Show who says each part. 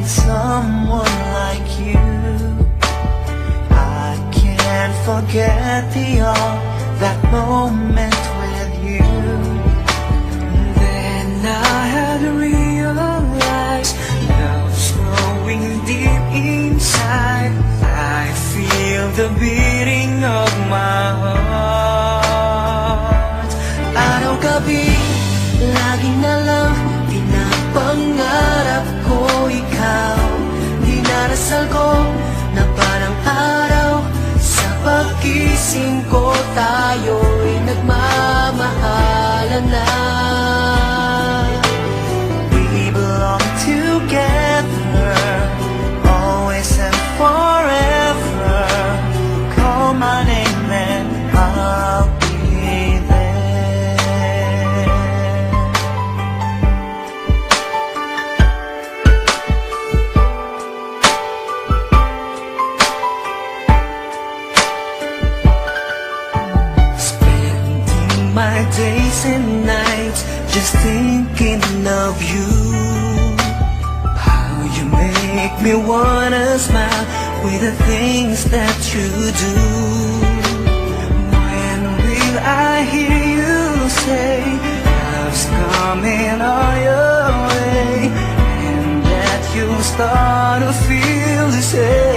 Speaker 1: someone like you. I can't forget that moment with you. Then I had realized love's growing deep inside. I feel the beating of my heart. Araw-gabi, laging na lang pinapangarap ko ikaw. Dinarasal ko na parang araw, sa pagkising ko tayo'y nagmamahalan na. We belong together, always and forever. Call my name and I'll be there. Spending my days and nights just thinking of you. How you make me wanna smile with the things that you do. When will I hear you say love's coming on your way, and that you'll start to feel the same?